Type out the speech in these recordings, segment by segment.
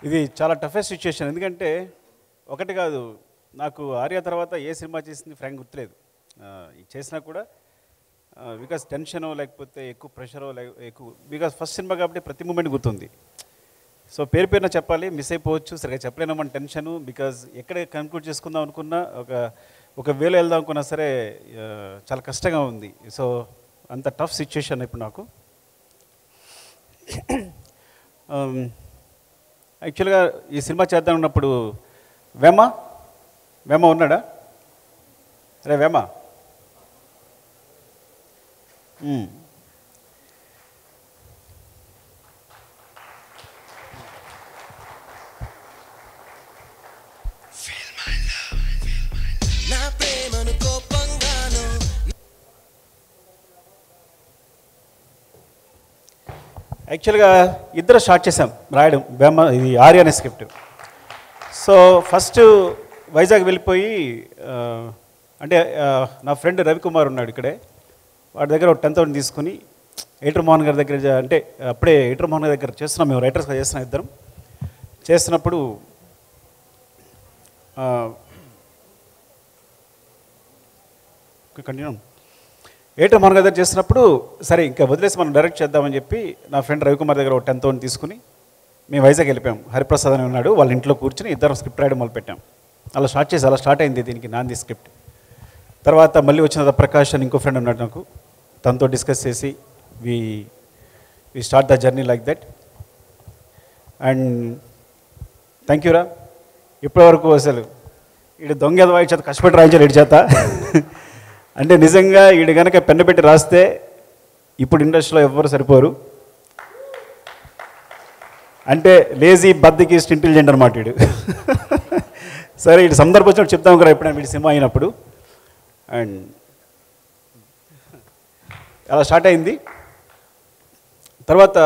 ఇది చాలా toughest situation. ఎందుకంటే ఒకటి కాదు, నాకు ఆర్య తర్వాత ఏ సినిమా చేసింది ఫ్రాంక్ గుర్తులేదు. చేసినా కూడా బికాస్ టెన్షనో లేకపోతే ఎక్కువ ప్రెషరో ఎక్కువ, బికాస్ ఫస్ట్ సినిమా కాబట్టి ప్రతి మూమెంట్ గుర్తుంది. సో పేరు పేరున చెప్పాలి, మిస్ అయిపోవచ్చు, సరిగా చెప్పలేను మన టెన్షను. బికాజ్ ఎక్కడ కన్క్లూడ్ చేసుకుందాం అనుకున్నా, ఒక వేలో వెళ్దాం అనుకున్నా సరే చాలా కష్టంగా ఉంది. సో అంత టఫ్ సిచ్యుయేషన్ ఇప్పుడు నాకు. యాక్చువల్గా ఈ సినిమా చేద్దాం ఉన్నప్పుడు వేమ ఉన్నాడా? అరే వేమ, యాక్చువల్గా ఇద్దరు స్టార్ట్ చేసాం రాయడం వేమ, ఇది ఆర్య అనే స్క్రిప్ట్. సో ఫస్ట్ వైజాగ్ వెళ్ళిపోయి అంటే నా ఫ్రెండ్ రవికుమార్ ఉన్నాడు ఇక్కడే, వాడి దగ్గర ఒక 10,000 తీసుకుని ఎయిటర్ మోహన్ గారి దగ్గర, అంటే అప్పుడే ఎయిటర్ మోహన్ గారి దగ్గర చేస్తున్నాం, మేము రైటర్స్గా చేస్తున్నాం, ఇద్దరం చేస్తున్నప్పుడు కంటిన్యూ ఎయిటర్ మోహన్ గారి దగ్గర చేస్తున్నప్పుడు సరే ఇంకా వదిలేసి మనం డైరెక్ట్ చేద్దామని చెప్పి నా ఫ్రెండ్ రవికుమార్ దగ్గర ఒక 10,000 తీసుకుని మేము వైజాగ్ వెళ్ళిపోయాం. హరిప్రసాద్ అని ఉన్నాడు, వాళ్ళ ఇంట్లో కూర్చుని ఇద్దరం స్క్రిప్ట్ రాయడం మొదలుపెట్టాం. అలా స్టార్ట్ అయింది దీనికి నాంది స్క్రిప్ట్. తర్వాత మళ్ళీ వచ్చిన ప్రకాష్ అని ఇంకో ఫ్రెండ్ ఉన్నాడు నాకు, తనతో డిస్కస్ చేసి we start the journey like that. And thank యూరా, ఇప్పటివరకు అసలు ఈడు దొంగ వాయి చేత కష్టపడి రాయించాలి ఇటు చేత. అంటే నిజంగా ఈడు కనుక పెన్ను పెట్టి రాస్తే ఇప్పుడు ఇండస్ట్రీలో ఎవ్వరు సరిపోరు. అంటే లేజీ బద్దకిస్ట్ ఇంటెలిజెంట్ అనమాట వీడు. సరే ఇటు సందర్భం వచ్చినట్టు చెప్తాం కదా ఎప్పుడైనా వీడి సినిమా అయినప్పుడు. అండ్ అలా స్టార్ట్ అయింది. తర్వాత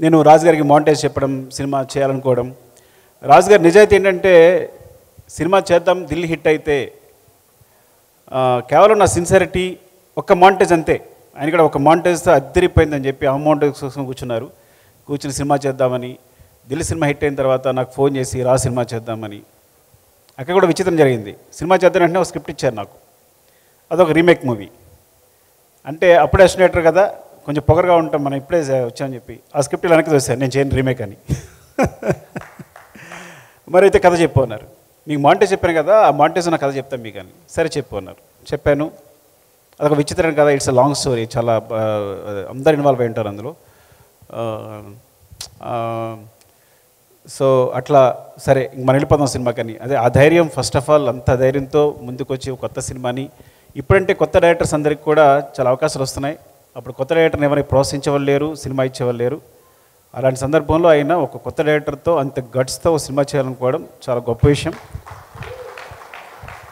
నేను రాజుగారికి మాంటేజ్ చెప్పడం, సినిమా చేయాలనుకోవడం. రాజుగారి నిజాయితీ ఏంటంటే సినిమా చేద్దాం, ఢిల్లీ హిట్ అయితే కేవలం నా సిన్సియారిటీ, ఒక్క మాంటేజ్ అంతే. ఆయన కూడా ఒక మాంటేజ్తో అద్దరిపోయిందని చెప్పి ఆ మాంటేజ్ కోసం కూర్చుని సినిమా చేద్దామని. ఢిల్లీ సినిమా హిట్ అయిన తర్వాత నాకు ఫోన్ చేసి రా సినిమా చేద్దామని. అక్కడ కూడా విచిత్రం జరిగింది. సినిమా చేద్దాం వెంటనే ఒక స్క్రిప్ట్ ఇచ్చారు నాకు, అదొక రీమేక్ మూవీ. అంటే అప్పుడే అసినేటర్ కదా, కొంచెం పొగరగా ఉంటాం మనం, ఇప్పుడే వచ్చామని చెప్పి ఆ స్క్రిప్ట్ వెనక్కి చూశాను, నేను చేయను రీమేక్ అని. మరి అయితే కథ చెప్పు అన్నారు. మీకు మాంటేజ్ చెప్పాను కదా, ఆ మాంటేజ్ నా కథ చెప్తాను మీకు అని. సరే చెప్పు అన్నారు. చెప్పాను. అదొక విచిత్రం కదా, ఇట్స్ అ లాంగ్ స్టోరీ, చాలా అందరు ఇన్వాల్వ్ అయి ఉంటారు అందులో. సో అట్లా సరే మనం వెళ్ళిపోదాం సినిమాకని. అదే ఆ ధైర్యం, ఫస్ట్ ఆఫ్ ఆల్ అంత ధైర్యంతో ముందుకు వచ్చి కొత్త సినిమాని, ఇప్పుడంటే కొత్త డైరెక్టర్స్ అందరికి కూడా చాలా అవకాశాలు వస్తున్నాయి. అప్పుడు కొత్త డైరెక్టర్ని ఎవరైనా ప్రోత్సహించేవాళ్ళు లేరు, సినిమా ఇచ్చేవాళ్ళు లేరు. అలాంటి సందర్భంలో అయినా ఒక కొత్త డైరెక్టర్తో అంత గట్స్తో సినిమా చేయాలనుకోవడం చాలా గొప్ప విషయం.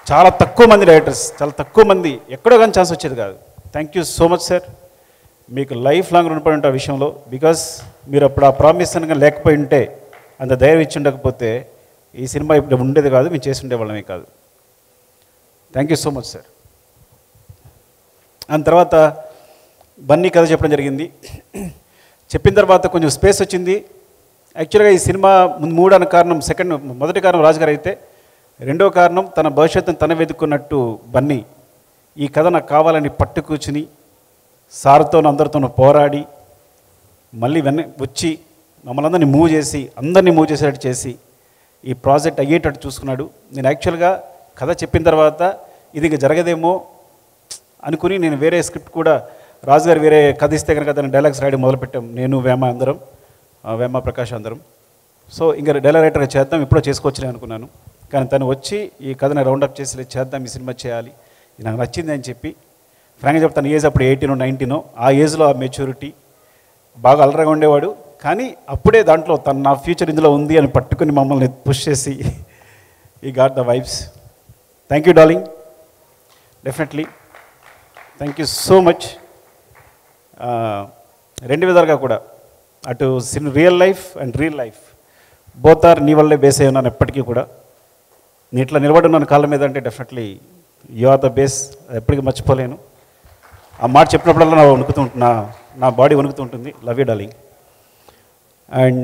చాలా తక్కువ మంది డైరెక్టర్స్, చాలా తక్కువ మంది, ఎక్కడో కానీ ఛాన్స్ వచ్చేది కాదు. Thank you so much sir, మీకు లైఫ్ లాంగ్ రుణపడి ఉంటా విషయంలో. బికాస్ మీరు అప్పుడు ఆ ప్రామిస్ అనగా లేకపోయి ఉంటే, అంత ధైర్యం ఇచ్చి ఉండకపోతే ఈ సినిమా ఇప్పుడు ఉండేది కాదు, మేము చేసి ఉండేవాళ్ళమే కాదు. Thank you so much sir. దాని తర్వాత బన్నీ కథ చెప్పడం జరిగింది. చెప్పిన తర్వాత కొంచెం స్పేస్ వచ్చింది. యాక్చువల్గా ఈ సినిమా మూడు అన్న కారణం, మొదటి కారణం రాజుగారు అయితే, రెండో కారణం తన భవిష్యత్తును తన వెతుక్కున్నట్టు బన్నీ ఈ కథ నాకు కావాలని పట్టు కూర్చుని సార్తోనూ అందరితోనూ పోరాడి మళ్ళీ వచ్చి మమ్మల్ని అందరినీ మూవ్ చేసేటట్టు చేసి ఈ ప్రాజెక్ట్ అయ్యేటట్టు చూసుకున్నాడు. నేను యాక్చువల్గా కథ చెప్పిన తర్వాత ఇది ఇంకా జరగదేమో అనుకుని నేను వేరే స్క్రిప్ట్ కూడా, రాజుగారు వేరే కథ ఇస్తే కనుక దాన్ని డైలాగ్స్ రాయడం మొదలుపెట్టాం, నేను వేమ ప్రకాష్ అందరం. సో ఇంకా డైలాగ్ రైటర్గా చేద్దాం, ఇప్పుడో చేసుకోవచ్చులే అనుకున్నాను. కానీ తను వచ్చి ఈ కథని రౌండప్ చేసి చేద్దాం, ఈ సినిమా చేయాలి, ఇది నాకు నచ్చింది అని చెప్పి. ఫ్రాంక్గా చెప్తాను, ఏజ్ అప్పుడు 18 19, ఆ ఏజ్లో ఆ మెచ్యూరిటీ, బాగా అలరగా ఉండేవాడు. కానీ అప్పుడే దాంట్లో నా ఫ్యూచర్ ఇందులో ఉంది అని పట్టుకుని మమ్మల్ని పుష్ చేసి ఈ got the vibes. Thank you darling, definitely thank you so much. రెండు విధాలుగా కూడా, అటు real life and real life both are నీ వల్లే బేస్ అయి ఉన్నాను ఎప్పటికీ కూడా. నీ ఇట్లా నిలబడున్నాను కాళ్ళ మీద అంటే definitely you are the best, ఎప్పటికీ మర్చిపోలేను. ఆ మాట చెప్పినప్పుడల్లా నా బాడీ వణుకుతూ ఉంటుంది. Love you darling. And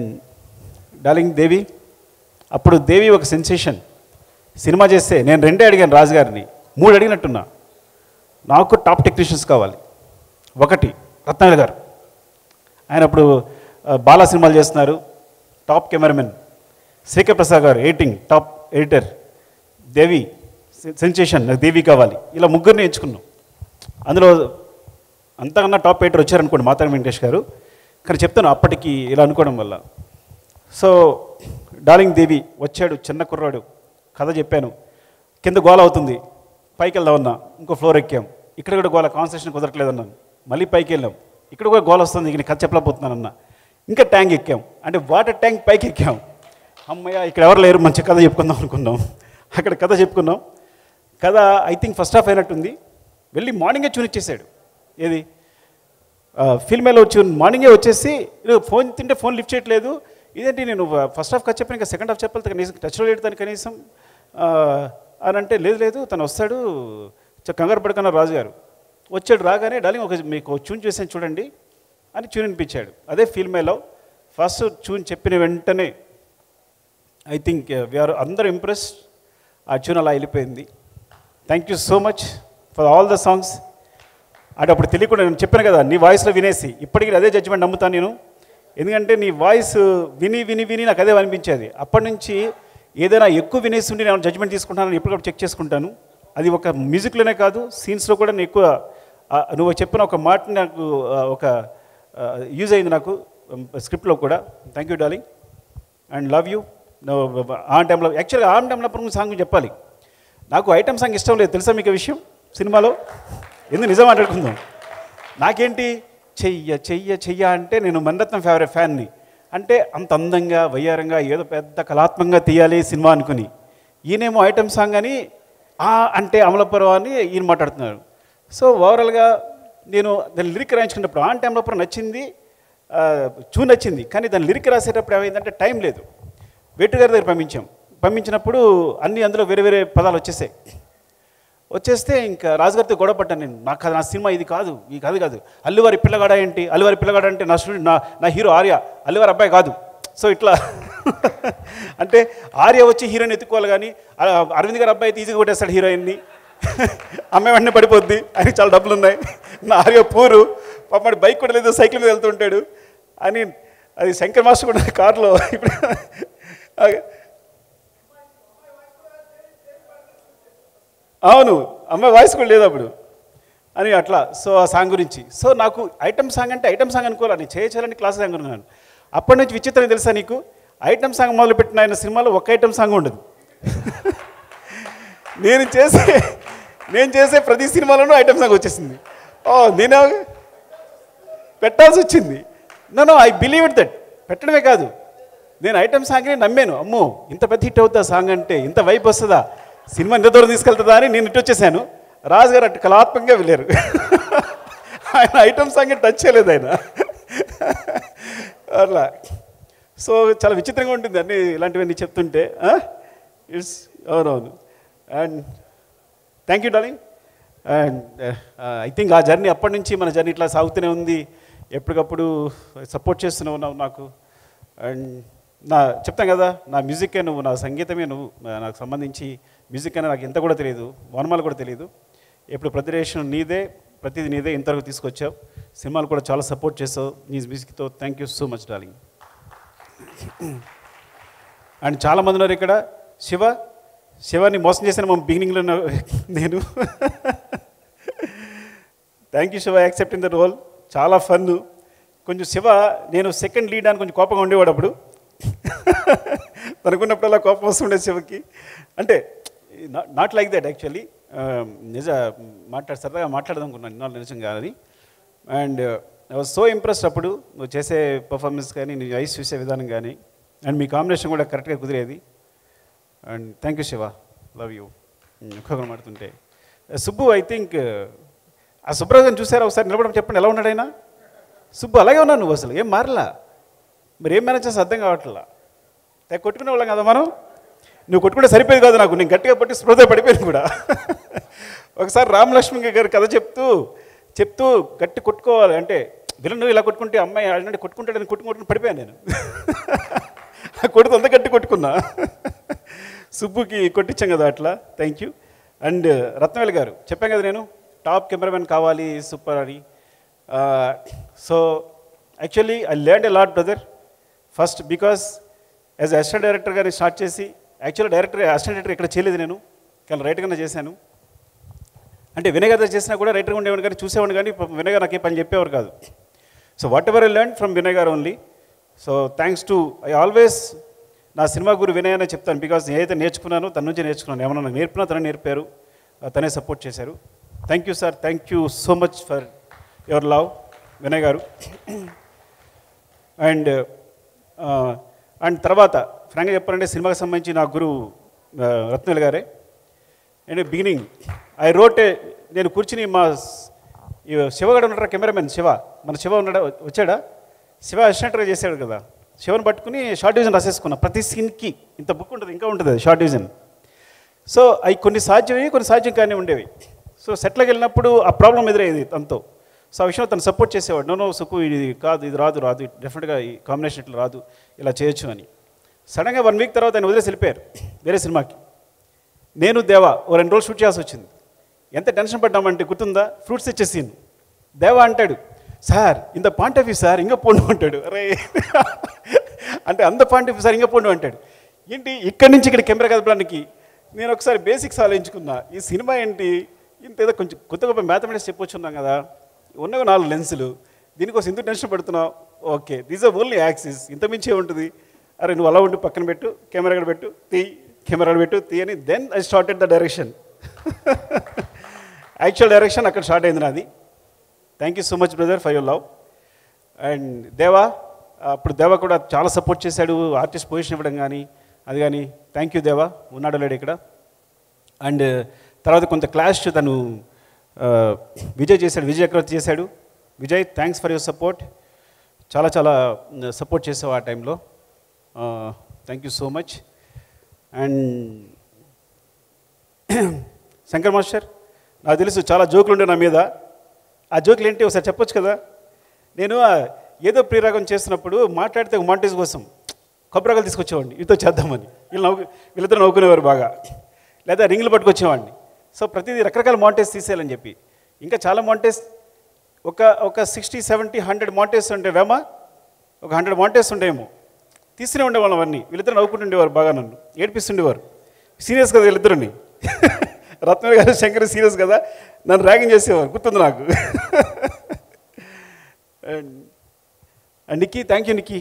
darling Devi. అప్పుడు దేవి ఒక సెన్సేషన్. సినిమా చేస్తే నేను 2 అడిగాను రాజు గారిని, 3 అడిగినట్టున్నా. నాకు టాప్ టెక్నీషియన్స్ కావాలి. 1 రత్నాకర్ గారు, ఆయన అప్పుడు బాలా సినిమాలు చేస్తున్నారు, టాప్ కెమెరామెన్. శేఖర్ ప్రసాద్ గారు ఎడిటింగ్, టాప్ ఎడిటర్. దేవి సెన్సేషన్, నాకు దేవి కావాలి. ఇలా 3 ఎంచుకున్నాం. అందులో అంతకన్నా టాప్ ఎడిటర్ వచ్చారనుకోండి మాతారి వెంకటేష్ గారు. కానీ చెప్తాను అప్పటికి ఇలా అనుకోవడం వల్ల. సో డార్లింగ్ దేవి వచ్చాడు, చిన్న కుర్రాడు, కథ చెప్పాను. కింద గోల అవుతుంది, పైకి వెళ్దామన్నా, ఇంకో ఫ్లోర్ ఎక్కాం. ఇక్కడ కూడా గోల, కాన్సన్ట్రేషన్ కుదరట్లేదన్నాను. మళ్ళీ పైకి వెళ్ళాం, ఇక్కడ కూడా గోల వస్తుంది, ఇక కథ చెప్పలేకపోతున్నానన్న. ఇంకా ట్యాంక్ ఎక్కాం, అంటే వాటర్ ట్యాంక్ పైకి ఎక్కాం. అమ్మయ్య ఇక్కడ ఎవరు లేరు, మంచి కథ చెప్పుకుందాం అనుకున్నాం. అక్కడ కథ చెప్పుకున్నాం. కథ ఐ థింక్ ఫస్ట్ హాఫ్ అయినట్టుంది. వెళ్ళి మార్నింగే చూనిచ్చేసాడు. ఏది ఫిల్మేలో వచ్చి మార్నింగే వచ్చేసి ఫోన్ తింటే ఫోన్ లిఫ్ట్ చేయట్లేదు. ఇదేంటి నేను ఫస్ట్ హాఫ్ కథ చెప్పాను, ఇంకా సెకండ్ హాఫ్ చెప్పాలి, కనీసం టచ్లో లేడు తను కనీసం అని అంటే, లేదు తను వస్తాడు, కంగారు పడుకున్నారు రాజు గారు. వచ్చాడు, రాగానే డార్లింగ్ ఒక మీకు ట్యూన్ చేసాను చూడండి అని ట్యూన్ వినిపించాడు. అదే ఫిల్మేలో ఫస్ట్ ట్యూన్ చెప్పిన వెంటనే ఐ థింక్ వీఆర్ అందరూ ఇంప్రెస్డ్. ఆ ట్యూన్ అలా వెళ్ళిపోయింది. Thank you so much for all the songs. అంటే అప్పుడు తెలియకుండా నేను చెప్పాను కదా, నీ వాయిస్లో వినేసి ఇప్పటికీ అదే జడ్జిమెంట్ నమ్ముతాను నేను. ఎందుకంటే నీ వాయిస్ విని విని విని నాకు అదే అనిపించేది. అప్పటి నుంచి ఏదైనా ఎక్కువ వినేసి ఉండి నేను జడ్జిమెంట్ తీసుకుంటానని ఎప్పటికప్పుడు చెక్ చేసుకుంటాను. అది ఒక మ్యూజిక్లోనే కాదు, సీన్స్లో కూడా నేను ఎక్కువ నువ్వు చెప్పిన ఒక మాట నాకు ఒక యూజ్ అయింది నాకు స్క్రిప్ట్లో కూడా. Thank you darling and love you. On టైంలో యాక్చువల్గా ఆన్ టైంలో సాంగ్ చెప్పాలి. నాకు ఐటమ్ సాంగ్ ఇష్టం లేదు, తెలుసా మీకు విషయం సినిమాలో? ఎందుకు నిజం మాట్లాడుకుందాం. నాకేంటి చెయ్య చెయ్య చెయ్య అంటే నేను మణిరత్నం ఫేవరెట్ ఫ్యాన్ని. అంటే అంత అందంగా వయ్యారంగా ఏదో పెద్ద కళాత్మకంగా తీయాలి సినిమా అనుకుని, ఈయనేమో ఐటమ్ సాంగ్ అని అంటే అమలాపురం అని ఈయన మాట్లాడుతున్నారు. సో ఓవరాల్గా నేను దాని లిరిక్ రాయించుకున్నప్పుడు ఆన్ టైంలో నచ్చింది, చూ నచ్చింది. కానీ దాని లిరిక్ రాసేటప్పుడు ఏమైందంటే టైం లేదు. వేటు గారి దగ్గర పంపించినప్పుడు అన్నీ అందులో వేరే వేరే పదాలు వచ్చేస్తే ఇంకా రాజుగారితో గొడవ పడ్డాను నేను. నాకు నా సినిమా ఇది కాదు, ఈ కథ కాదు. అల్లువారి పిల్లగాడ ఏంటి, అల్లువారి పిల్లగాడ అంటే నా స్టూడెంట్, నా హీరో ఆర్య, అల్లువారి అబ్బాయి కాదు. సో ఇట్లా అంటే ఆర్య వచ్చి హీరోయిన్ ఎత్తుకోవాలి, కానీ అరవింద్ గారి అబ్బాయి అయితే ఈజీగా కొట్టేస్తాడు హీరోయిన్ని. అమ్మాయి వెంటనే పడిపోద్ది, ఆయనకి చాలా డబ్బులు ఉన్నాయి. నా ఆర్య పూరు పాపడి బైక్ కూడా లేదు, సైకిల్ మీద వెళ్తుంటాడు అని. అది శంకర్ మాస్టర్ కూడా కారులో ఇప్పుడు అవును అమ్మాయి వాయిస్ కూడా లేదు అప్పుడు అని అట్లా. సో ఆ సాంగ్ గురించి. సో నాకు ఐటమ్ సాంగ్ అంటే ఐటమ్ సాంగ్ అనుకోవాలి, నేను చేయాలని క్లాస్ సాంగ్ అనుకున్నాను. అప్పటి నుంచి విచిత్రం తెలుసా నీకు, ఐటమ్ సాంగ్ మొదలుపెట్టిన ఆయన సినిమాలో ఒక్క ఐటమ్ సాంగ్ ఉండదు. నేను చేసే ప్రతి సినిమాలోనూ ఐటమ్ సాంగ్ వచ్చేసింది. నేను పెట్టాల్సి వచ్చింది. No I believe it that. పెట్టడమే కాదు, నేను ఐటమ్ సాంగ్ని నమ్మాను. అమ్మో ఇంత పెద్ద హిట్ అవుతుందా సాంగ్ అంటే, ఇంత వైపు వస్తుందా, సినిమా ఇంత దూరం తీసుకెళ్తుందా అని నేను ఇటు వచ్చేసాను. రాజుగారు అటు కళాత్మకంగా వెళ్ళారు. ఆయన ఐటమ్ సాంగ్ టచ్ చేయలేదు ఆయన అట్లా. సో చాలా విచిత్రంగా ఉంటుంది అన్నీ ఇలాంటివన్నీ చెప్తుంటే. ఇట్స్ అవునవును. And thank you darling. And I think ఆ జర్నీ అప్పటి నుంచి మన జర్నీ ఇట్లా సాగుతూనే ఉంది. ఎప్పటికప్పుడు సపోర్ట్ చేస్తూనే ఉన్నావు నాకు. అండ్ చెప్తాను కదా, నా మ్యూజికే నువ్వు, నా సంగీతమే నువ్వు. నాకు సంబంధించి మ్యూజిక్ అనేది నాకు ఎంత కూడా తెలియదు, వనమాలు కూడా తెలియదు. ఎప్పుడు ప్రతిరేషన్ నీదే, ప్రతిదీ నీదే, ఇంతవరకు తీసుకొచ్చావు. సినిమాలు కూడా చాలా సపోర్ట్ చేసావు నీ మ్యూజిక్తో. Thank you so much darling. And చాలామంది ఉన్నారు ఇక్కడ. శివాని మోసం చేశాను మా బిగినింగ్లో నేను. Thank you Shiva, accepting the role. చాలా ఫన్. కొంచెం శివ నేను సెకండ్ లీడ్ అని కొంచెం కోపంగా ఉండేవాడు అప్పుడు. తనుకున్నప్పుడల్లా కోపం వస్తుండే శివకి. అంటే నాట్ లైక్ దట్ యాక్చువల్లీ. సరదాగా మాట్లాడదాం అనుకున్నాను, ఇన్నాళ్ళు నిజంగా అది. And I was so impressed అప్పుడు నువ్వు చేసే పర్ఫార్మెన్స్ కానీ, నీ ఐస్ చూసే విధానం కానీ, అండ్ మీ కాంబినేషన్ కూడా కరెక్ట్గా కుదిరేది. And thank you Shiva, love you. ఒక్కొక్కరు మాడుతుంటే సుబ్బు, ఐ థింక్ ఆ సుబ్రహ్మణ్యం చూసారా ఒకసారి నిలబడడం, చెప్పండి ఎలా ఉన్నాడు ఆయన? సుబ్బు అలాగే ఉన్నావు నువ్వు, అసలు ఏం మారలా. మరి ఏం మేనేజ్ చేస్తే అర్థం కావట్లా. కొట్టుకునే వాళ్ళం కదా మనం. నువ్వు కొట్టుకుంటే సరిపోయేది కాదు నాకు, నేను గట్టిగా పట్టి స్పృహ పడిపోయాను కూడా. ఒకసారి రామలక్ష్మి గారి కథ చెప్తూ గట్టి కొట్టుకోవాలి అంటే, విలన్ ఇలా కొట్టుకుంటే అమ్మాయి అంటే కొట్టుకుంటాడని కొట్టుకుంటూ పడిపోయాను నేను. కొడుతు అంత గట్టి కొట్టుకున్నా. సుబ్బుకి కొట్టించాం కదా అట్లా. Thank you. అండ్ రత్నవేల్ గారు చెప్పాను కదా నేను టాప్ కెమెరామెన్ కావాలి సూపర్ అని. So actually I learned a lot brother. First because as assistant డైరెక్టర్గా స్టార్ట్ చేసి, యాక్చువల్లీ అసిస్టెంట్ డైరెక్టర్ ఇక్కడ చేయలేదు నేను, కానీ రైటర్గానే చేశాను. అంటే వినయ్ గారు చేసినా కూడా రైటర్గా ఉండేవాడు కానీ చూసేవాడు, కానీ వినయ్ గారు నాకు ఏ పని చెప్పేవారు కాదు. So whatever I learn from Vinay garu only. So thanks to I always నా సినిమా గురు వినయ్ అనే చెప్తాను. బికాస్ నేనైతే నేర్చుకున్నాను, తన నుంచి నేర్చుకున్నాను. ఏమన్నా నాకు నేర్పినా తనే నేర్పారు, తనే సపోర్ట్ చేశారు. Thank you sir, thank you so much for your love Vinay గారు. అండ్ తర్వాత ఫ్రాంక్గా చెప్పాలంటే సినిమాకి సంబంధించి నా గురువు రత్నవేల్ గారే. అండ్ బిగినింగ్ ఐ రోట్ నేను కూర్చుని మా శివగాడు ఉన్నాడు కెమెరామెన్ శివ, మన శివ ఉన్నాడా, వచ్చాడా? శివ అసిస్టెంట్గా చేశాడు కదా, శివని పట్టుకుని షార్ట్ డివిజన్ రాసేసుకున్నా. ప్రతి సీన్కి ఇంత బుక్ ఉంటుంది, ఇంకా ఉంటుంది అది షార్ట్ డివిజన్. సో అవి కొన్ని సాధ్యమయ్యి కొన్ని సాధ్యం కానీ ఉండేవి. సో సెట్లోకి వెళ్ళినప్పుడు ఆ ప్రాబ్లం ఎదురయ్యేది తనతో. సో ఆ విషయంలో తను సపోర్ట్ చేసేవాడు. నో సుకు ఇది కాదు, ఇది రాదు డెఫినెట్గా ఈ కాంబినేషన్ ఇట్లా రాదు, ఇలా చేయొచ్చు అని. సడన్గా 1 వీక్ తర్వాత ఆయన వదిలేసి వెళ్ళిపోయారు వేరే సినిమాకి. నేను దేవా ఓ 2 రోజులు షూట్ చేయాల్సి వచ్చింది. ఎంత టెన్షన్ పడ్డామంటే గుర్తుందా, ఫ్రూట్స్ ఇచ్చే సీన్. దేవా అంటాడు, సార్ ఇంత పాయింట్ ఆఫ్ వ్యూ సార్ ఇంకా పోండు అంటాడు. అరే అంటే అంత పాయింట్ ఆఫ్ వ్యూ సార్ ఇంకా పోండు అంటాడు. ఏంటి ఇక్కడి నుంచి ఇక్కడ కెమెరా కదపడానికి నేను ఒకసారి బేసిక్స్ ఆలోచించుకున్నా. ఈ సినిమా ఏంటి ఇంత ఏదో కొంచెం కొత్త గొప్ప మ్యాథమెటిక్స్ చెప్పొచ్చున్నాం కదా, ఉన్నవి 4 లెన్సులు, దీనికోసం ఇంత టెన్షన్ పడుతున్నావు. Okay these are only axis, ఇంత మించే ఉంటుంది. అరే నువ్వు అలా ఉండి పక్కన పెట్టు, కెమెరా కూడా పెట్టు, కెమెరా పెట్టు అని. Then I started the direction. Actual direction అక్కడ స్టార్ట్ అయింది నాది. Thank you so much brother for your love. And Deva, అప్పుడు దేవా కూడా చాలా సపోర్ట్ చేశాడు, ఆర్టిస్ట్ పొజిషన్ ఇవ్వడం కానీ అది కానీ. థ్యాంక్ యూ దేవా, ఉన్నాడు లేడు ఇక్కడ. అండ్ తర్వాత కొంత క్లాష్ తను విజయ్ చేశాడు, విజయ్ చక్రవర్తి చేశాడు. Vijay thanks for your support, చాలా చాలా సపోర్ట్ చేసావు ఆ టైంలో. Thank you so much. And Shankar master, నాకు తెలుసు చాలా జోకులు ఉండే నా మీద. ఆ జోకులు ఏంటి ఒకసారి చెప్పొచ్చు కదా. నేను ఏదో ప్రియరాగం చేస్తున్నప్పుడు మాట్లాడితే ఒక మాంటేజ్ కోసం కొబ్బరికాయలు తీసుకొచ్చేవాడిని, వీటితో చేద్దామని. వీళ్ళిద్దరు నవ్వుకునేవారు బాగా, లేదా రింగులు పట్టుకొచ్చేవాడిని. సో ప్రతిదీ రకరకాల మాంటేజ్ తీసేయాలని చెప్పి. ఇంకా చాలా మాంటేజ్ ఒక 60, 70, 100 మాంటేజ్ ఉంటే వేమా, ఒక 100 మాంటేజ్ ఉండేమో తీస్తూనే ఉండేవాళ్ళం అవన్నీ. వీళ్ళిద్దరు నవ్వుకుంటుండేవారు, బాగా నన్ను ఏడిపిస్తుండేవారు. సీరియస్ కదా వీళ్ళిద్దరిని. రత్నవేల్ గారు శంకర్ సీరియస్ కదా, నన్ను ర్యాగింగ్ చేసేవారు, గుర్తుంది నాకు. And Nikki, thank you Nikki,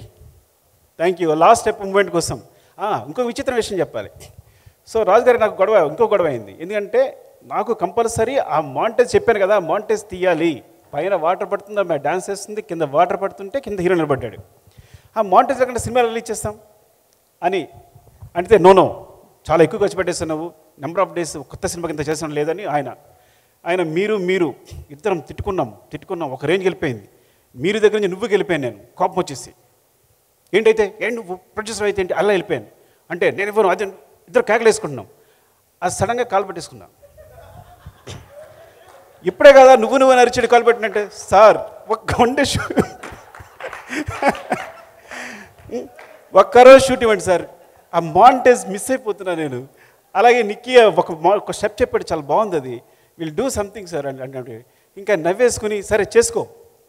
thank you last step moment కోసం. ఇంకో విచిత్ర విషయం చెప్పాలి. సో రాజు గారికి నాకు ఇంకో గొడవ అయింది. ఎందుకంటే నాకు కంపల్సరీ ఆ మాంటేజ్ చెప్పాను కదా, మాంటేజ్ తీయాలి. పైన వాటర్ పడుతుంది, ఆమె డాన్స్ చేస్తుంది, కింద వాటర్ పడుతుంటే కింద హీరో నిలబడ్డాడు. ఆ మాంటేజ్ లేకుండా సినిమా రిలీజ్ చేస్తాం అని అంటే నో చాలా ఎక్కువ ఖర్చు పెట్టేస్తున్నావు, నెంబర్ ఆఫ్ డేస్ కొత్త సినిమా కింద చేసిన లేదని ఆయన మీరు ఇద్దరం తిట్టుకున్నాం. ఒక రేంజ్కి వెళ్ళిపోయింది. మీరు దగ్గర నుంచి నువ్వు వెళ్ళిపోయాను. నేను కోపం వచ్చేసి ఏంటైతే నువ్వు ప్రొడ్యూసర్ అయితే ఏంటి అలా వెళ్ళిపోయాను అంటే నేను ఇవ్వను, అది ఇద్దరు కేకలు వేసుకుంటున్నాం. అది సడన్గా కాలు పెట్టేసుకున్నా. ఇప్పుడే కదా నువ్వు అరిచాడు కాలు పెట్టినట్టే. సార్ ఒక్కరోజు షూట్ ఇవ్వండి సార్, ఆ మాంటేజ్ మిస్ అయిపోతున్నా నేను. అలాగే నిక్కీ ఒక స్టెప్ చెప్పాడు, చాలా బాగుంది, అది విల్ డూ సంథింగ్ సార్ అంటే ఇంకా నవ్వేసుకుని సరే చేసుకో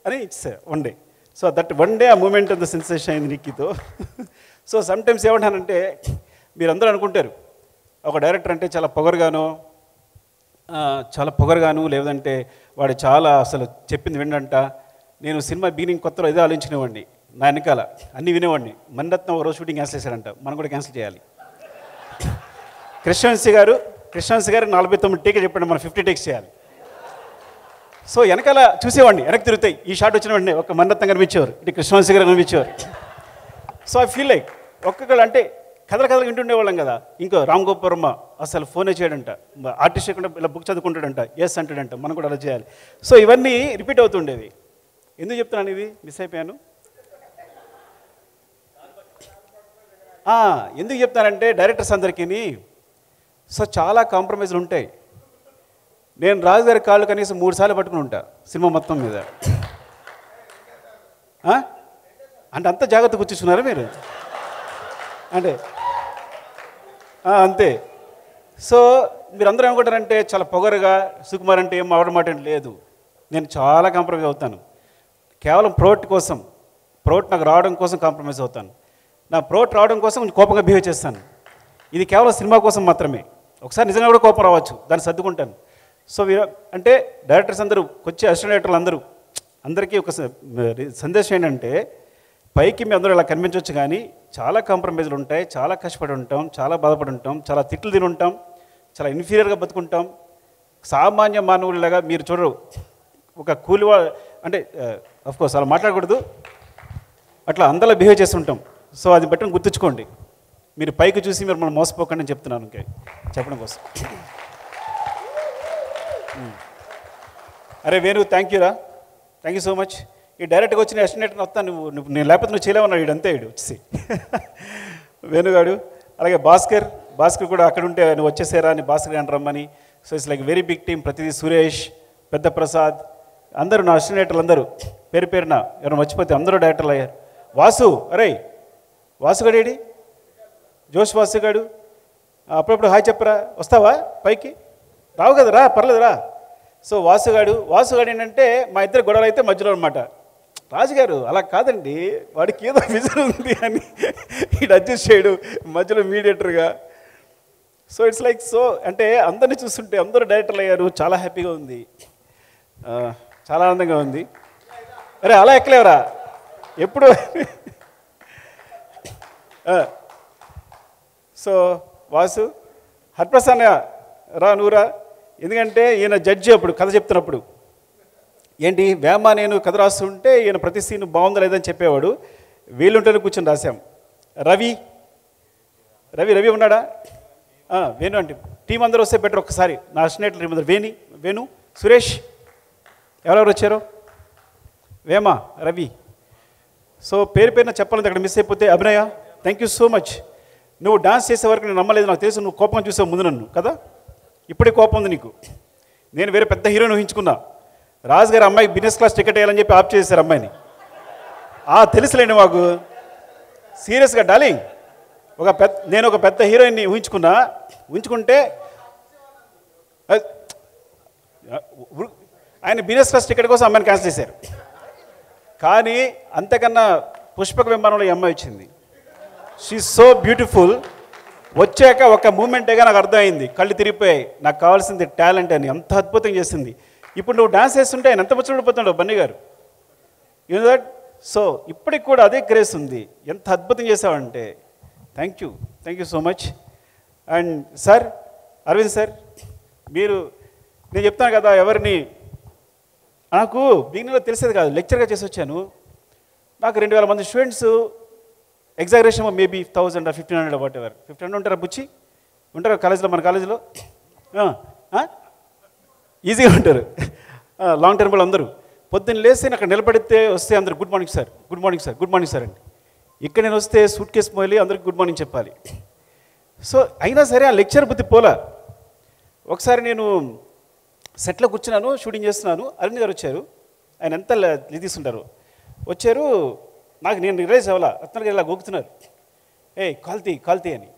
అని ఇచ్చేసారు 1 డే. సో దట్ 1 డే ఆ మూమెంట్ అంత సెన్సేషన్ అయింది నిక్కీతో. సో సమ్టైమ్స్ ఏమంటానంటే మీరందరూ అనుకుంటారు ఒక డైరెక్టర్ అంటే చాలా పొగరుగాను లేదంటే వాడు చాలా అసలు చెప్పింది వినంట. నేను సినిమా బిగినింగ్ కొత్తలో ఇదే ఆలోచించినవాడిని, నా వెనకాల అన్నీ వినేవాడిని. మణిరత్నం ఒక రోజు షూటింగ్ క్యాన్సిల్ చేశారంట, మనం కూడా క్యాన్సిల్ చేయాలి. కృష్ణవంశీ గారు 49 టేక్ చెప్పండి, మనం 50 టేక్స్ చేయాలి. సో వెనకాల చూసేవాడిని, వెనక్కి తిరుగుతాయి. ఈ షాట్ వచ్చిన వెంటనే ఒక మణిరత్నం కనిపించేవారు, ఇటు కృష్ణవంశీ గారు కనిపించేవారు. సో ఐ ఫీల్ లైక్ ఒక్కొక్కరు అంటే కథలు వింటుండేవాళ్ళం కదా. ఇంకో రామ్ గోపాల్ వర్మ అసలు ఫోనే చేయడంట, ఆర్టిస్ట్ కూడా ఇలా బుక్ చదువుకుంటాడంట, ఎస్ అంటాడంట, మనం కూడా అలా చేయాలి. సో ఇవన్నీ రిపీట్ అవుతుండేవి. ఎందుకు చెప్తున్నాను ఇది, మిస్ అయిపోయాను. ఎందుకు చెప్తానంటే డైరెక్టర్స్ అందరికీ సో చాలా కాంప్రమైజ్లు ఉంటాయి. నేను రాజు గారి కాళ్ళు కనీసం 3 సార్లు పట్టుకుని ఉంటా సినిమా మొత్తం మీద. అంటే అంత జాగ్రత్త కూర్చున్నారా మీరు? అంటే అంతే. సో మీరందరూ ఏమనుకుంటారంటే చాలా పొగరుగా సుకుమార్ అంటే ఏం అవడం లేదు. నేను చాలా కాంప్రమైజ్ అవుతాను. కేవలం ప్రోట్ కోసం, ప్రోట్ నాకు రావడం కోసం కాంప్రమైజ్ అవుతాను. నా ప్రోట్ రావడం కోసం కొంచెం కోపంగా బిహేవ్ చేస్తాను. ఇది కేవలం సినిమా కోసం మాత్రమే. ఒకసారి నిజంగా కూడా కోపం రావచ్చు, దాన్ని సర్దుకుంటాను. సో అంటే డైరెక్టర్స్ అందరూ, వచ్చే అసిస్టెంట్ డైరెక్టర్లు అందరికీ ఒక సందేశం ఏంటంటే, పైకి మీ అందరూ ఇలా కనిపించవచ్చు కానీ చాలా కాంప్రమైజ్లు ఉంటాయి, చాలా కష్టపడి ఉంటాం, చాలా బాధపడి ఉంటాం, చాలా తిట్లు తిని ఉంటాం, చాలా ఇన్ఫీరియర్గా బతుకుంటాం. సామాన్య మానవుడిలాగా మీరు చూడరు. ఒక కూలివా అంటే అఫ్కోర్స్ అలా మాట్లాడకూడదు, అట్లా అందరిలా బిహేవ్ చేస్తుంటాం. సో అది బట్టి గుర్తుంచుకోండి. మీరు పైకి చూసి మీరు మనం మోసపోకండి అని చెప్తున్నాను చెప్పడం కోసం. అరే వేణు, థ్యాంక్ యూరా, థ్యాంక్ యూ సో మచ్. ఈ డైరెక్ట్గా వచ్చి నేను అసిస్టెంట్ వస్తాను, నేను లేకపోతే నువ్వు చేయలేమన్నాడు వీడు, అంతే వీడు వచ్చేసి వేణుగాడు. అలాగే భాస్కర్ కూడా అక్కడ ఉంటే నువ్వు వచ్చేసారా అని భాస్కర్ అని రమ్మని. So it's like very big team. ప్రతిదీ సురేష్, పెద్ద ప్రసాద్, అందరూ నా అసిస్టెంట్లు అందరూ పేరున ఎవరైనా మర్చిపోతే అందరూ డైరెక్టర్లు అయ్యారు. వాసు, అరే వాసుగాడు ఏడి, జోష్ వాసుగాడు, అప్పుడప్పుడు హాయ్ చెప్పరా, వస్తావా పైకి? రావు కదా, రా, పర్లేదు రా. సో వాసుగాడు ఏంటంటే మా ఇద్దరు గొడవలు అయితే మధ్యలో అనమాట. రాజుగారు అలా కాదండి, వాడికి ఏదో విజన్ ఉంది అని ఈడు అడ్జస్ట్ చేయడు మధ్యలో మీడియేటర్గా. సో ఇట్స్ లైక్ సో అంటే అందరినీ చూస్తుంటే అందరూ డైరెక్టర్లు అయ్యారు, చాలా హ్యాపీగా ఉంది, చాలా ఆనందంగా ఉంది. అరే అలా ఎక్కలేవరా ఎప్పుడు. సో వాసు, హరిప్రసన్న రా, నువ్వురా. ఎందుకంటే ఈయన జడ్జి అప్పుడు కథ చెప్తున్నప్పుడు ఏంటి వేమ నేను కథ రాస్తుంటే ఈయన ప్రతి సీన్ బాగుందా లేదని చెప్పేవాడు. వీళ్ళుంటేనే కూర్చొని రాశాం. రవి ఉన్నాడా? వేణు అంటే టీం అందరూ వస్తే బెటర్. ఒక్కసారి నా అసిస్టెంట్ టీం అందరూ, వేణు, సురేష్, ఎవరెవరు వచ్చారు? వేమ, రవి. సో పేరున చెప్పాలంటే అక్కడ మిస్ అయిపోతే అభినయ, థ్యాంక్ యూ సో మచ్. నువ్వు డాన్స్ చేసే వరకు నేను నమ్మలేదు, నాకు తెలుసు నువ్వు కోపంగా చూసావు ముందు నన్ను కదా, ఇప్పుడే కోపం ఉంది నీకు. నేను వేరే పెద్ద హీరోని ఊహించుకున్నా. రాజుగారు అమ్మాయికి బిజినెస్ క్లాస్ టికెట్ వేయాలని చెప్పి ఆప్ చేశారు అమ్మాయిని. తెలుసులేండి మాకు, సీరియస్గా డార్లింగ్. నేను ఒక పెద్ద హీరోయిన్ని ఊహించుకుంటే ఆయన బిజినెస్ క్లాస్ టికెట్ కోసం అమ్మాయిని క్యాన్సిల్ చేశారు. కానీ అంతకన్నా పుష్పక విమానంలో ఈ అమ్మాయి వచ్చింది. She so beautiful. వచ్చాక ఒక మూమెంటేగా నాకు అర్థమైంది, కళ్ళు తిరిగిపోయాయి. నాకు కావాల్సింది టాలెంట్ అని, అంత అద్భుతంగా చేసింది. ఇప్పుడు నువ్వు డాన్స్ చేస్తుంటే ఆయన ఎంత ముచ్చటపడిపోతున్నాడు బన్నీ గారు, యూనో దట్. సో ఇప్పటికి కూడా అదే గ్రేస్ ఉంది. ఎంత అద్భుతం చేసావంటే thank you so much. And sir, Aravind sir, మీరు, నేను చెప్తాను కదా, ఎవరిని నాకు బిగినింగ్లో తెలిసేది కాదు, లెక్చర్గా చేసి వచ్చాను. నాకు 2000 మంది students, exaggeration maybe 1000 or 1500 what ever. 1500 ఉంటారా బుచ్చి? ఉంటారా కాలేజీలో? మన కాలేజీలో ఈజీగా ఉంటారు. లాంగ్ టర్మ్ వాళ్ళు అందరూ పొద్దున్న లేస్తే అక్కడ నిలబడితే వస్తే అందరు good morning sir, good morning sir, good morning sir అండి. ఇక్కడ నేను వస్తే సూట్ కేసు మోయాలి, అందరికి గుడ్ మార్నింగ్ చెప్పాలి. సో అయినా సరే ఆ లెక్చర్ బుద్ధి పోలా. ఒకసారి నేను సెట్లో కూర్చున్నాను, షూటింగ్ చేస్తున్నాను, అరవింద్ గారు వచ్చారు. ఆయన ఎంత ఇది తీసుకుంటారు, వచ్చారు. నేను రిలైజ్ అవ్వాలా, రత్న గారు ఇలా గోగుతున్నారు, కాల్తీ అని.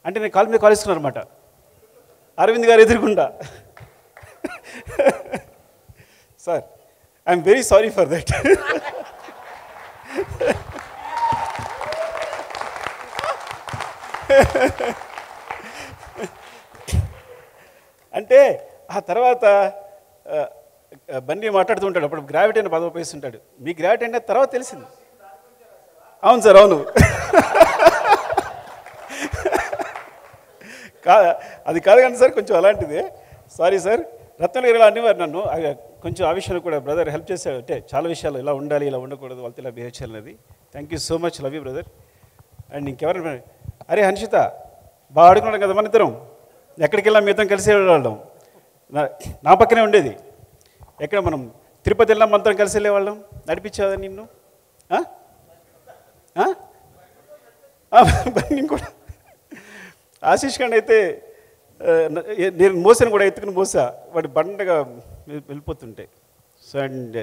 అంటే నేను కాలు మీద కాలేసుకున్నాను అనమాట, అరవింద్ గారు ఎదురుకుండా. Sir, I'm very sorry for that. అంటే ఆ తర్వాత బన్నీ మాట్లాడుతూ ఉంటాడు, అప్పుడు గ్రావిటీ అని పదవి ఉపయోగిస్తుంటాడు. మీ గ్రావిటీ అంటే తర్వాత తెలిసింది. అవును సార్, అవును. అది కాదు కానీ సార్, కొంచెం అలాంటిదే. Sorry sir. రత్న గారు ఇలా అనేవారు నన్ను, కొంచెం ఆ విషయంలో కూడా బ్రదర్ హెల్ప్ చేశాడు. అంటే చాలా విషయాలు ఇలా ఉండాలి, ఇలా ఉండకూడదు, వాళ్ళతో ఇలా బిహేవ్ చేయాలనేది. Thank you so much, love you brother. And ఇంకెవరైనా, అరే హన్షిత, బాగా ఆడుకున్నాడు కదా మన ఇద్దరం. ఎక్కడికి వెళ్ళాం, మీ ఇద్దరం కలిసి వెళ్ళేవాళ్ళం. నా పక్కనే ఉండేది. ఎక్కడ మనం తిరుపతి వెళ్ళాం, అందరం కలిసి వెళ్ళేవాళ్ళం. నడిపించాదా నిన్ను? నేను కూడా ఆశీష్ ఖండ్ అయితే నేను మోసాను కూడా, ఎత్తుకుని మోసా, వాడి బండగా వెళ్ళిపోతుంటే. So and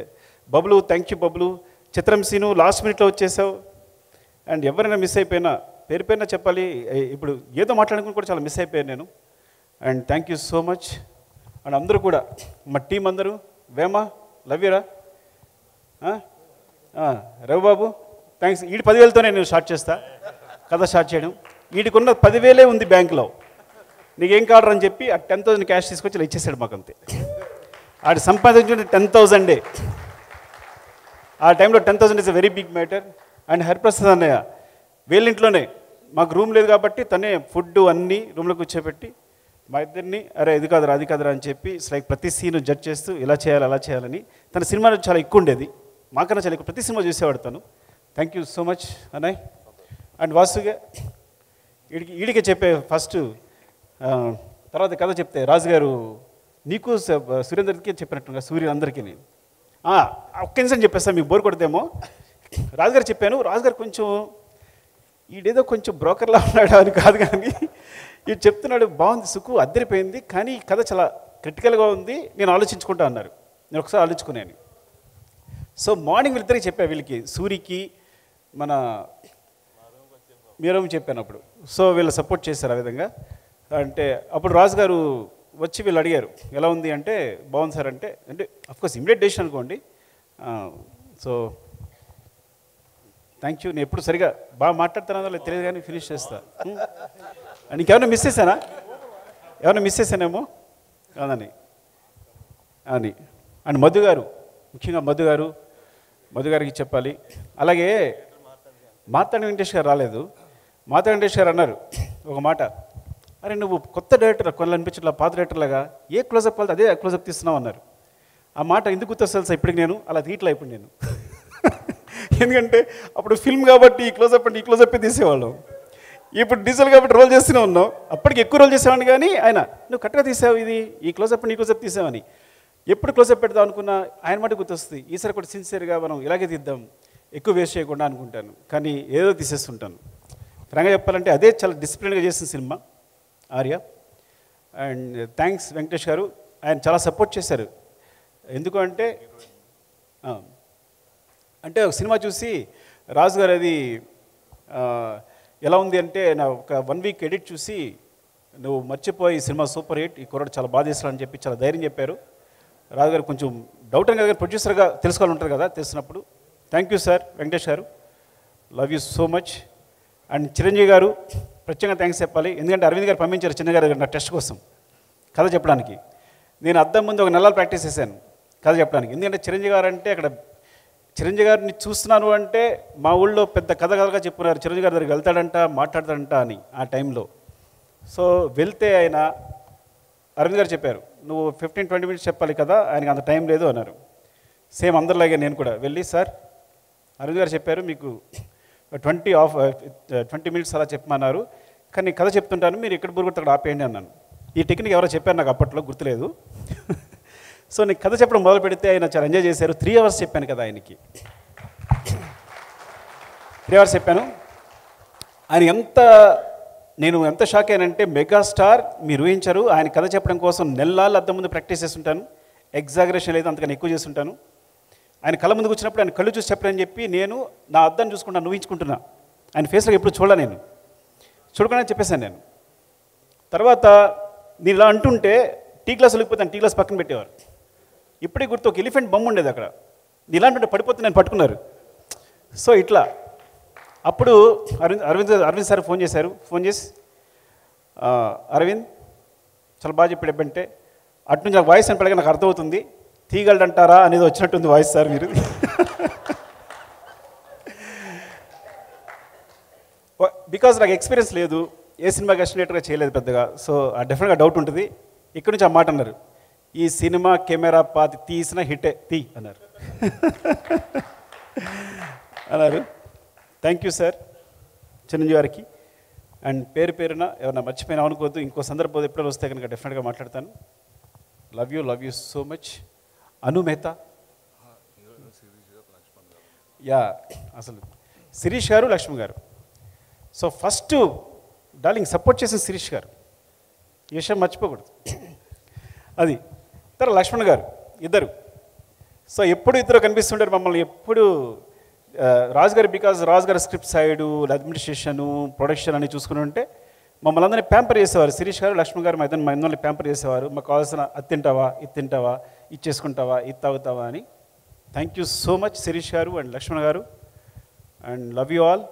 Bablu, thank you Bablu. చిత్రం సీను, లాస్ట్ మినిట్లో వచ్చేసావు. అండ్ ఎవరైనా మిస్ అయిపోయినా పేరు పేరున చెప్పాలి, ఇప్పుడు ఏదో మాట్లాడుకుని కూడా చాలా మిస్ అయిపోయాను నేను. And thank you so much. And అందరూ కూడా మా టీం అందరూ, వేమ లవ్ యూరా, రవిబాబు థ్యాంక్స్. వీడి 10,000తోనే నేను స్టార్ట్ చేస్తా కథ స్టార్ట్ చేయడం. వీడికున్న 10,000 ఉంది బ్యాంకులో, నీకేం కావాలని చెప్పి ఆ 10,000 క్యాష్ తీసుకొచ్చి ఇలా ఇచ్చేసాడు మాకు అంతే. ఆడు సంపాదించుకుంటే 10,000 ఆ టైంలో 10,000 is a very big matter. And Hariprasad అన్నయ్య వీళ్ళింట్లోనే, మాకు రూమ్ లేదు కాబట్టి తనే ఫుడ్ అన్నీ రూమ్లో కూర్చోబెట్టి మా ఇద్దరిని అరే ఇది కాదురా అది కాదురా అని చెప్పి లైక్ ప్రతి సీను జడ్జ్ చేస్తూ ఇలా చేయాలి అలా చేయాలని. తన సినిమా చాలా ఎక్కువ ఉండేది, మాకన్నా చాలా ఎక్కువ, ప్రతి సినిమా చూసేవాడు తను. థ్యాంక్ యూ సో మచ్ అన్నయ్య. అండ్ వాసుగా వీడికే చెప్పే ఫస్ట్, తర్వాత కథ చెప్తే రాజుగారు నీకు సురేందర్కి చెప్పినట్టుగా సూర్య అందరికీ నేను ఒక్క నిమిషం చెప్పేస్తాను, మీకు బోర్ కొడదేమో. రాజుగారు చెప్పాను, రాజుగారు కొంచెం ఈడేదో కొంచెం బ్రోకర్లా ఉన్నాడు అని కాదు, కానీ ఇది చెప్తున్నాడు బాగుంది సుకు అద్దరిపోయింది, కానీ ఈ కథ చాలా క్రిటికల్గా ఉంది, నేను ఆలోచించుకుంటా అన్నారు. నేను ఒకసారి ఆలోచించుకున్నాను. సో మార్నింగ్ వీళ్ళిద్దరికి చెప్పాను, వీళ్ళకి సూరికి మన మీరేమో చెప్పాను అప్పుడు. సో వీళ్ళు సపోర్ట్ చేశారు ఆ విధంగా. అంటే అప్పుడు రాజుగారు వచ్చి వీళ్ళు అడిగారు ఎలా ఉంది అంటే బాగుంది సార్ అంటే, అంటే అఫ్కోర్స్ ఇమ్మీడియట్ డెసిషన్ అనుకోండి. So thank you. నేను ఎప్పుడు సరిగా బాగా మాట్లాడుతున్నానో లేదు తెలియదు కానీ ఫినిష్ చేస్తా. నీకేమైనా మిస్ చేశానా, ఏమైనా మిస్ చేశానేమో కాదని అని. అండ్ మధు గారు, ముఖ్యంగా మధు గారికి చెప్పాలి. అలాగే మాతాడి వెంకటేష్ గారు రాలేదు. మాతాడి వెంకటేష్ గారు అన్నారు ఒక మాట, అరే నువ్వు కొత్త డైరెక్టర్ కొన్ని అనిపించట్లా, పాత డైరెక్టర్లాగా ఏ క్లోజప్ వాళ్ళతో అదే క్లోజప్ తీస్తున్నావు అన్నారు. ఆ మాట ఎందుకు గుర్తొస్తుంది ఇప్పటికి, నేను అలా తీయట్లా ఇప్పుడు నేను. ఎందుకంటే అప్పుడు ఫిల్మ్ కాబట్టి ఈ క్లోజప్ అంటే ఈ క్లోజప్పే తీసేవాళ్ళం, ఇప్పుడు డిజిటల్ కాబట్టి రోల్ చేస్తూనే ఉన్నాం. అప్పటికి ఎక్కువ రోల్ చేసేవాడిని, కానీ ఆయన నువ్వు కరెక్ట్గా తీసావు, ఇది ఈ క్లోజప్ నీ క్లోజప్ తీసావని ఎప్పుడు క్లోజప్ పెడదాం అనుకున్నా ఆయన మాట గుర్తొస్తుంది. ఈసారి కూడా సిన్సియర్గా మనం ఇలాగే తీద్దాం, ఎక్కువ వేస్ట్ చేయకుండా అనుకుంటాను, కానీ ఏదో తీసేస్తుంటాను. ఫ్రాంక్గా చెప్పాలంటే అదే చాలా డిసిప్లిన్గా చేసిన cinema Arya. And thanks Venkatesh గారు, ఆయన చాలా సపోర్ట్ చేశారు. ఎందుకు అంటే ఒక సినిమా చూసి రాజు గారు అది ఎలా ఉంది అంటే, నా ఒక 1 వీక్ ఎడిట్ చూసి నువ్వు మర్చిపోయి సినిమా సూపర్ హిట్, ఈ కుర్రాడు చాలా బాధ చేస్తాడు అని చెప్పి చాలా ధైర్యం చెప్పారు. రాజుగారు కొంచెం డౌట్ అని కదా, ప్రొడ్యూసర్గా తెలుసుకోవాలి ఉంటుంది కదా, తెలిసినప్పుడు థ్యాంక్ యూ సార్ వెంకటేష్ గారు, love you so much. And Chiranjeevi గారు ప్రత్యేకంగా థ్యాంక్స్ చెప్పాలి, ఎందుకంటే అరవింద్ గారు పంపించారు చిన్న గారు నా టెస్ట్ కోసం కథ చెప్పడానికి. నేను అద్దం ముందు ఒక నెలలు ప్రాక్టీస్ చేశాను కథ చెప్పడానికి. ఎందుకంటే చిరంజీవి గారు అంటే, అక్కడ చిరంజీవి గారిని చూస్తున్నాను అంటే మా ఊళ్ళో పెద్ద కథగా చెప్పున్నారు, చిరంజీవి గారి దగ్గరికి వెళ్తాడంట మాట్లాడతాడంట అని ఆ టైంలో. సో వెళ్తే ఆయన అరవింద్ గారు చెప్పారు నువ్వు 15-20 మినిట్స్ చెప్పాలి కదా, ఆయనకి అంత టైం లేదు అన్నారు. సేమ్ అందరిలాగే నేను కూడా వెళ్ళి, సార్ అరవింద్ గారు చెప్పారు మీకు 20 మినిట్స్ అలా చెప్పమన్నారు, కానీ కథ చెప్తుంటాను మీరు ఎక్కడ బురుగుతాడు అక్కడ ఆపేయండి అన్నాను. ఈ టెక్నిక్ ఎవరో చెప్పారు నాకు అప్పట్లో గుర్తులేదు. సో నేను కథ చెప్పడం మొదలు పెడితే ఆయన చాలా ఎంజాయ్ చేశారు. 3 hours చెప్పాను కదా ఆయనకి, 3 hours చెప్పాను. నేను ఎంత షాక్ అయ్యానంటే, మెగాస్టార్ మీరు ఊహించారు, ఆయన కథ చెప్పడం కోసం నెలలు అద్దం ముందు ప్రాక్టీస్ చేస్తుంటాను, ఎగ్జాగరేషన్ లేదు అంతకన్నా ఎక్కువ చేస్తుంటాను. ఆయన కళ్ళ ముందుకు వచ్చినప్పుడు ఆయన కళ్ళు చూసి చెప్పారని చెప్పి నేను నా అద్దాన్ని చూసుకుంటాను, ఊహించుకుంటున్నా. ఆయన ఫేస్లో ఎప్పుడు చూడలే, నేను చూడకుండా చెప్పేశాను. నేను తర్వాత నేను ఇలా అంటుంటే టీ గ్లాస్ వెళ్ళిపోతాను, టీ గ్లాస్ పక్కన పెట్టేవారు. ఇప్పటికీ గుర్తు, ఒక ఎలిఫెంట్ బొమ్మ ఉండేది అక్కడ, ఇలా అంటుంటే పడిపోతే నేను పట్టుకున్నారు. సో ఇట్లా అప్పుడు అరవింద్ సార్ ఫోన్ చేశారు. ఫోన్ చేసి అరవింద్ చాలా బాగా చెప్పాడు ఎబ్బంటే, అటు నుంచి నాకు వాయిస్ అని నాకు అర్థమవుతుంది, తీగలడంటారా అనేది వచ్చినట్టుంది వాయిస్ సార్ మీరు. బికాజ్ నాకు ఎక్స్పీరియన్స్ లేదు, ఏ సినిమాకి అసినేట్గా చేయలేదు పెద్దగా. సో డెఫినెట్గా డౌట్ ఉంటుంది. ఇక్కడ నుంచి ఆ మాట అన్నారు, ఈ సినిమా కెమెరా పాతి తీసిన హిట్టే తీ అన్నారు. థ్యాంక్ యూ సార్ చిరంజీవి గారికి. అండ్ పేరున ఎవరన్నా మర్చిపోయినా అనుకోవద్దు, ఇంకో సందర్భం ఎప్పుడైనా వస్తే కనుక డెఫినెట్గా మాట్లాడతాను. Love you so much. Anu Mehta, yeah అసలు శిరీష్ గారు లక్ష్మి గారు. సో ఫస్ట్ డార్లింగ్ సపోర్ట్ చేసిన శిరీష్ గారు, ఈ విషయం మర్చిపోకూడదు. అది తర్వాత లక్ష్మణ్ గారు, ఇద్దరు. సో ఎప్పుడు ఇద్దరు కనిపిస్తుంటారు మమ్మల్ని, ఎప్పుడు రాజు గారు బికాజ్ రాజు గారి స్క్రిప్ట్ సైడు అడ్మినిస్ట్రేషను ప్రొడక్షన్ అని చూసుకుని ఉంటే మమ్మల్ని అందరినీ ప్యాంపర్ చేసేవారు. శిరీష్ గారు, లక్ష్మణ్ గారు మా అందరినీ ప్యాంపర్ చేసేవారు. మాకు కావాల్సిన అది తింటావా, ఇది తింటావా, ఇది చేసుకుంటావా, ఇది తాగుతావా అని. Thank you so much Shirish గారు అండ్ లక్ష్మణ్ గారు, అండ్ లవ్ యూ ఆల్.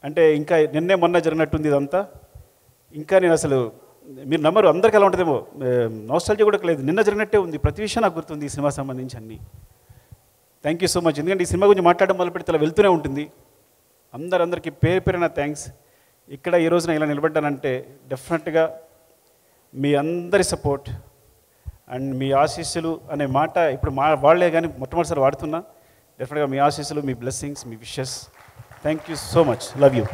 అంటే ఇంకా నిన్నే మొన్న జరిగినట్టుంది ఇదంతా. ఇంకా నేను అసలు మీరు నమ్మరు, అందరికీ ఎలా ఉంటుందేమో, నాస్టాల్జియా కూడా లేదు, నిన్న జరిగినట్టే ఉంది. ప్రతి విషయం నాకు గుర్తుంది ఈ సినిమా సంబంధించి అన్నీ. Thank you so much. ఎందుకంటే ఈ సినిమా గురించి మాట్లాడడం మొదలు పెడితే అలా వెళ్తూనే ఉంటుంది. అందరికీ పేరున థ్యాంక్స్. ఇక్కడ ఈ రోజున ఇలా నిలబడ్డానంటే డెఫినెట్గా మీ అందరి సపోర్ట్ అండ్ మీ ఆశీస్సులు అనే మాట ఇప్పుడు వాళ్లే కానీ మొట్టమొదటిసారి వాడుతున్నా. డెఫినెట్గా మీ ఆశీస్సులు, మీ బ్లెస్సింగ్స్, మీ wishes. Thank you so much. Love you.